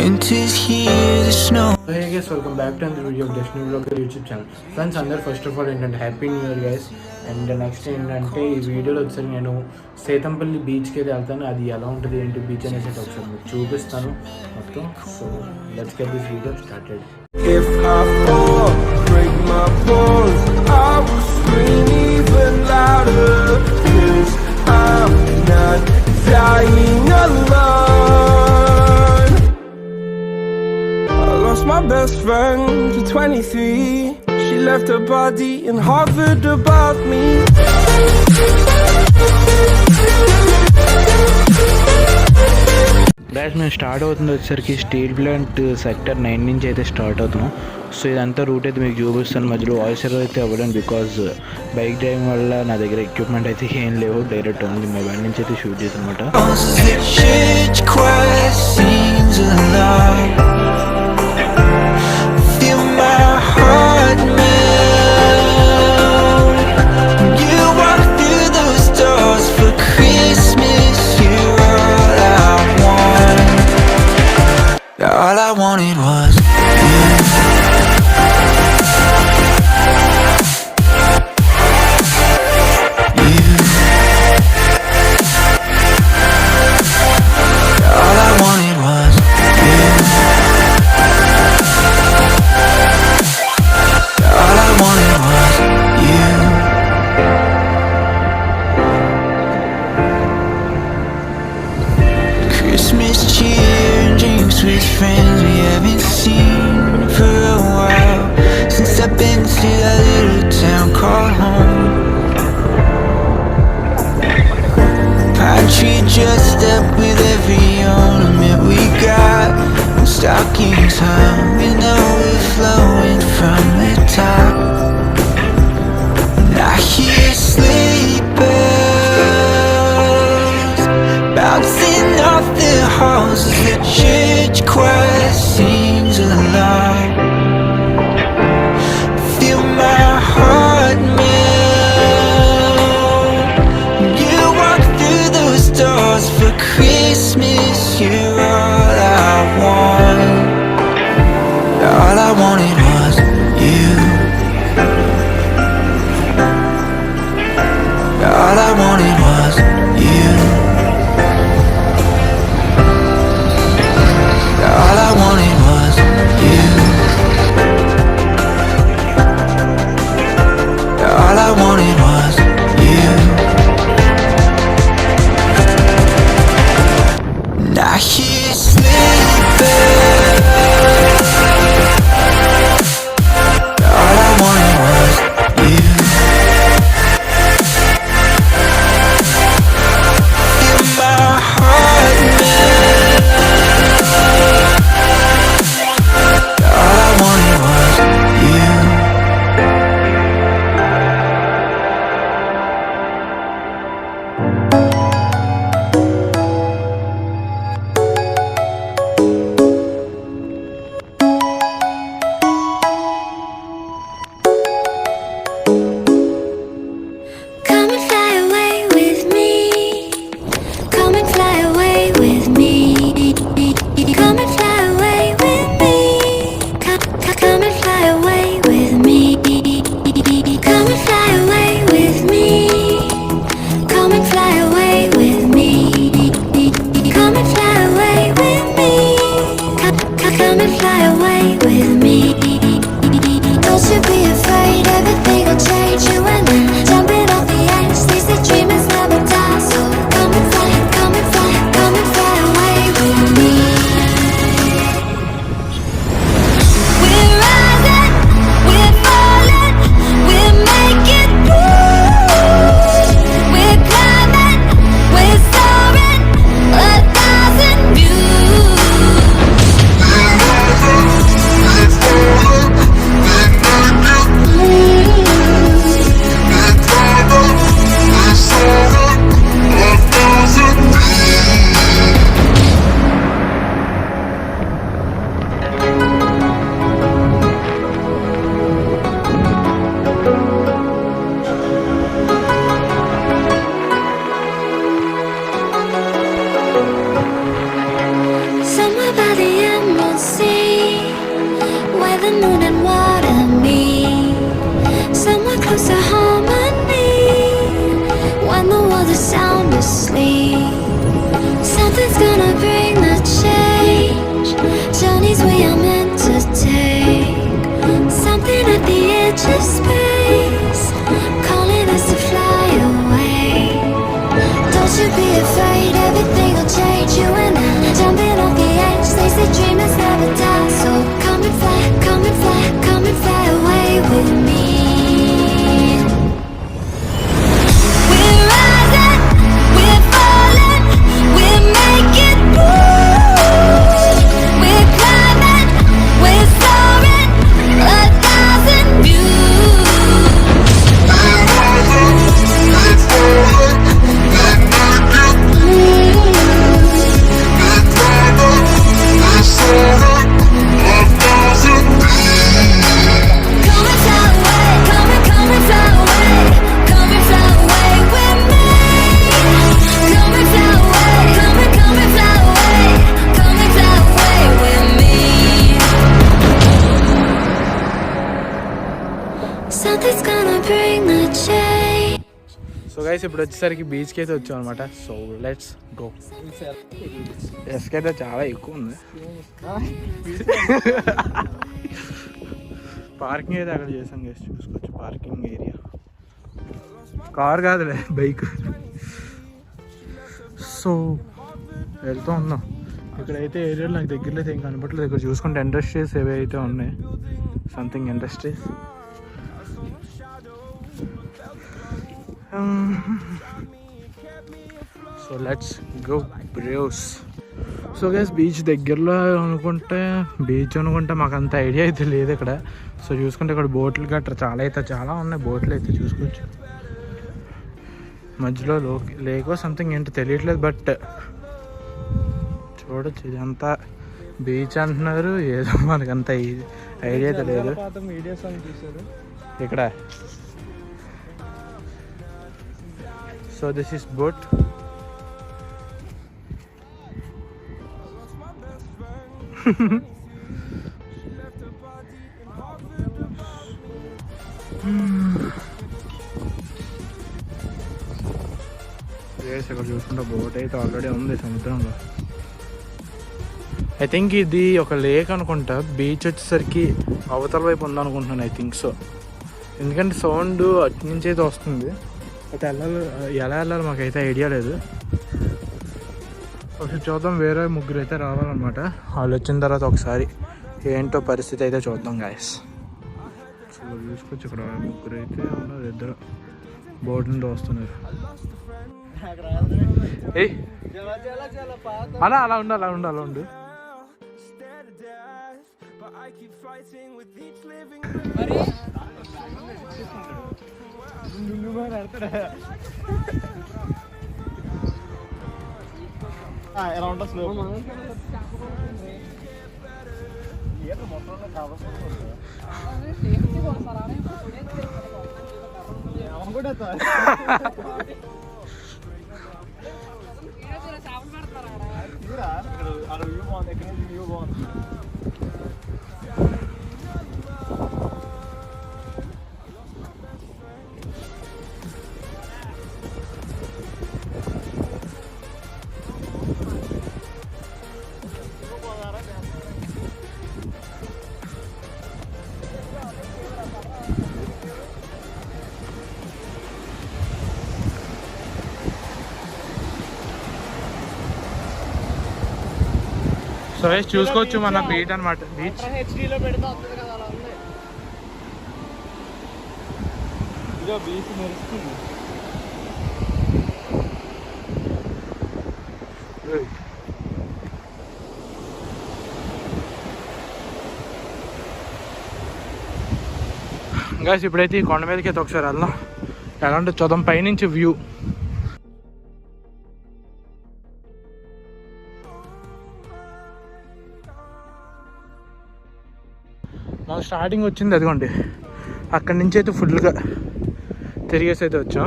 Winter's here, the snow. Hey guys, welcome back to another video of Destiny Vlogger YouTube channel. Friends, అందరు first of all ఏంటంటే happy new year guys. And next ఏంటంటే ఈ వీడియోలో వచ్చారు నేను సేతంపల్లి బీచ్కి అయితే వెళ్తాను. అది ఎలా ఉంటుంది ఏంటి బీచ్ అనేసి ఒకసారి మీకు చూపిస్తాను మొత్తం. So let's get this video started. If I fall, break my bones, I will scream even louder, 'cause I'm not dying alone. I lost my best friend to 23. She left her body and hovered above me. Guys మేము start అవుతుంది వచ్చేసరికి steel plant sector 9 నుంచి అయితే start అవుతాం. So ఇదంతా route అయితే మీకు చూపిస్తాను. మధ్యలో వాయిస్ ఓవర్ అయితే అవ్వలేను బికాజ్ బైక్ డ్రైవింగ్ వల్ల నా దగ్గర ఎక్విప్మెంట్ అయితే ఏం లేవు. డైరెక్ట్ ఓన్లీ మొబైల్ నుంచి అయితే షూట్ చేసాను అనమాట. All I wanted was you. All I wanted was you. All I wanted was you. Christmas cheer and drinks with friends we haven't seen for a while, since I've been to that little town called home. Pine tree dressed up with every ornament we got, and stockings hung, you know we're flowing from the top. And I hear sleepers bouncing off the halls as the church choir sings along. Feel my heart melt. You walk through those doors for Christmas. You're all I want. All I wanted was you. All I wanted was you. All I wanted was you. All I wanted was you. And I hear sleeping. All I wanted was you. Feel my heart melt. All I wanted was you. the moon and water me somewhere close to harmony. When the world is sound asleep, something's gonna bring the change. Journeys we are meant to take, something at the edge of space, calling us to fly away. Don't you be afraid, everything will change. You and I, jumping off the edge. They say dreamers never die, so come and fly, come and fly, come and fly away with me. We're rising, we're falling, we're making moves. We're climbing, we're soaring, 1,000 views. We're rising, we're falling, we're making moves. We're climbing, we're soaring, 1,000 views. Come and fly away, come and fly away, come and fly away with me. Come and fly away, come and fly away, come and fly away with me. Something's gonna bring the change. So guys ఇప్పుడు వచ్చేసరికి బీచ్కి అయితే వచ్చాం అనమాట. So let's go. ఎస్కి అయితే చాలా ఎక్కువ ఉంది. పార్కింగ్ అయితే అక్కడ చేసాం గైస్, చూసుకోవచ్చు పార్కింగ్ ఏరియా. కార్ కాదులే, బైక్. సో వెళ్తూ ఉన్నాం. ఇక్కడైతే ఏరియాలో నాకు దగ్గరలో అయితే ఏం కనపట్లేదు. ఇక్కడ చూసుకుంటే ఇండస్ట్రీస్ ఏవైతే ఉన్నాయి, something industries. So let's go bros. So guys beach దగ్గరలో అనుకుంటే మాకు అంత ఐడియా అయితే లేదు ఇక్కడ. సో చూసుకుంటే ఇక్కడ బోట్లు గట్రా చాలా ఉన్నాయి. బోట్లు అయితే చూసుకోవచ్చు. మధ్యలో లేకో సంథింగ్ ఏంటో తెలియట్లేదు, బట్ చూడొచ్చు. ఇదంతా బీచ్ అంటున్నారు, ఏదో మనకంత ఐడియా అయితే లేదు. ఇక్కడ సో దిస్ ఈస్ బోట్. ఇక్కడ చూసుకుంటే బోట్ అయితే ఆల్రెడీ ఉంది సముద్రంలో. ఐ థింక్ ఇది ఒక లేక్ అనుకుంటా. బీచ్ వచ్చేసరికి అవతల వైపు ఉందనుకుంటున్నాను. ఐ థింక్ సో, ఎందుకంటే సౌండ్ అటు నుంచి అయితే వస్తుంది. అయితే ఎలా వెళ్ళాలి మాకైతే ఐడియా లేదు. ఒకసారి చూద్దాం. వేరే ముగ్గురు అయితే రావాలన్నమాట. వాళ్ళు వచ్చిన తర్వాత ఒకసారి ఏంటో పరిస్థితి అయితే చూద్దాం గాయస్. సో చూసుకోవచ్చు ఇక్కడ ముగ్గురు అయితే ఉన్నారు. ఇద్దరు బోట్ నుండి వస్తున్నారు. అలా ఉండు. ఎలా ఉంటా స్లో సో చూసుకోవచ్చు మన బీచ్ అనమాట. బీచ్ హెచ్డీలో పెడితే వస్తుంది కదా, అలా ఉంది. ఇదో బీచ్ మెరుస్తుంది. గాయ్స్ ఇప్పుడైతే ఈ కొండ మీదకి అయితే ఒకసారి వెళ్దాం. ఎలా అంటే చూద్దాం పైనుంచి వ్యూ. మాకు స్టార్టింగ్ వచ్చింది అదిగోండి, అక్కడి నుంచి అయితే ఫుల్గా తిరిగేసి అయితే వచ్చాం.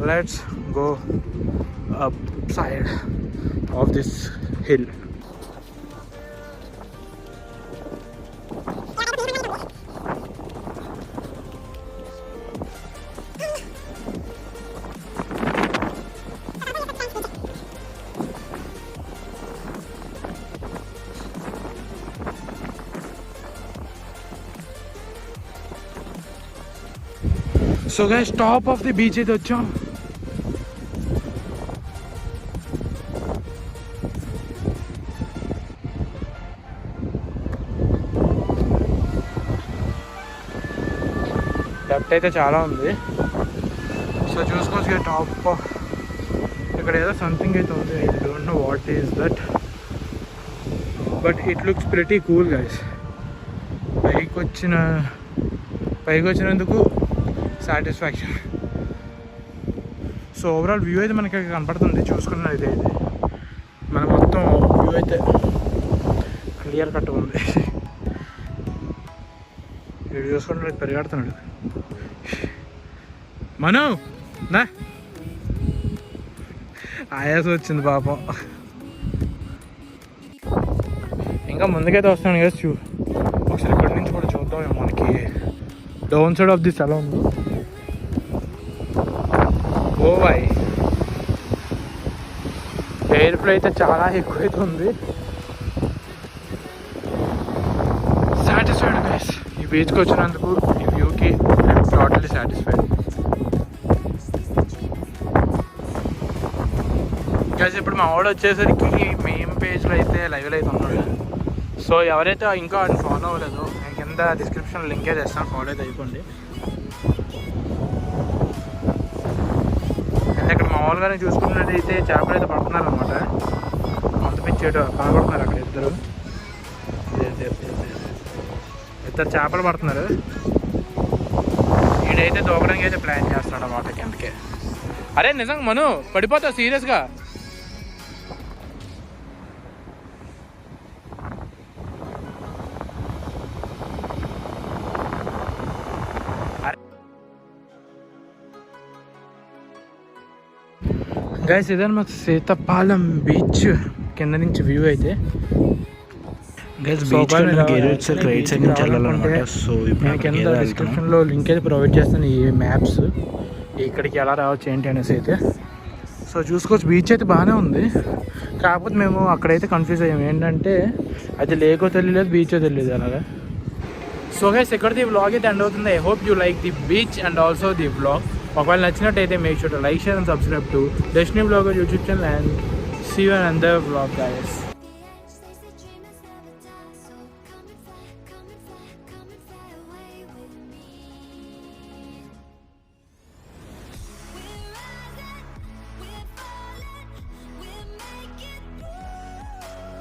Let's go up side of this hill. So guys top of the beach అయితే వచ్చాం. డెప్త్ అయితే చాలా ఉంది. సో చూసుకోవచ్చు టాప్ ఇక్కడ ఏదో సంథింగ్ అయితే ఉంది. I don't know what is that, but it looks pretty cool guys. పైకి వచ్చినందుకు సాటిస్ఫాక్షన్. సో ఓవరాల్ వ్యూ అయితే మనకి కనపడుతుంది చూసుకున్నది అయితే. మన మొత్తం వ్యూ అయితే క్లియర్ కట్ ఉంది. వీడు చూసుకుంటే పరిగెడుతున్నాడు. మను నా ఆయాసం వచ్చింది పాపం. ఇంకా ముందుకైతే వస్తాను కదా ఒకసారి ఇక్కడి నుంచి కూడా చూద్దాం మనకి డౌన్ సైడ్ ఆఫ్ దిస్ ఎలా ఉంది. ఓ బాయ్ ఎయిర్ ఫ్లో అయితే చాలా ఎక్కువైతే ఉంది. సాటిస్ఫైడ్ గైస్ ఈ బీచ్కి వచ్చినందుకు, ఈ వ్యూకి ఐఎమ్ టోటలీ సాటిస్ఫైడ్ గైస్. ఇప్పుడు మా వాడు వచ్చేసరికి మెయిన్ పేజ్లో అయితే లైవ్లో అయితే ఉన్నాడు. సో ఎవరైతే ఇంకా వాడిని ఫాలో అవ్వలేదో నేను కింద డిస్క్రిప్షన్ లింక్ అయితే ఇస్తాను, ఫాలో అయితే అయిపోండి. అంటే ఇక్కడ మామూలుగానే చూసుకున్నట్టయితే చేపలు అయితే పడుతున్నారు అనమాట. అంత పిచ్చేటు కనబడుతున్నారు అక్కడ ఇద్దరు చేపలు పడుతున్నారు. వీడైతే దూకడానికి అయితే ప్లాన్ చేస్తున్నాడు అన్నమాట కిందకే. అరే నిజంగా మను పడిపోతావు సీరియస్గా. గైస్ ఇదన్నమాట సీతపాలెం బీచ్ కింద నుంచి వ్యూ అయితే. గైస్ బీచ్ రైట్ సైడ్ నుంచి వెళ్ళాలన్నమాట. సో నేను కింద డిస్క్రిప్షన్లో లింక్ అయితే ప్రొవైడ్ చేస్తాను, ఈ మ్యాప్స్ ఇక్కడికి ఎలా రావచ్చు ఏంటి అనేసి అయితే. సో చూసుకోవచ్చు బీచ్ అయితే బాగానే ఉంది. కాకపోతే మేము అక్కడైతే కన్ఫ్యూజ్ అయ్యాము, ఏంటంటే అది లేకో తెలియలేదు బీచో తెలియదు అలాగా. సో గైస్ ఇక్కడిది వ్లాగ్ అయితే ఎండ్ అవుతుంది. I hope you like the beach and also the vlog. ఒకవేళ నచ్చినట్టయితే make sure to like, share and subscribe to Destiny Blogger YouTube channel and see you in another vlog guys.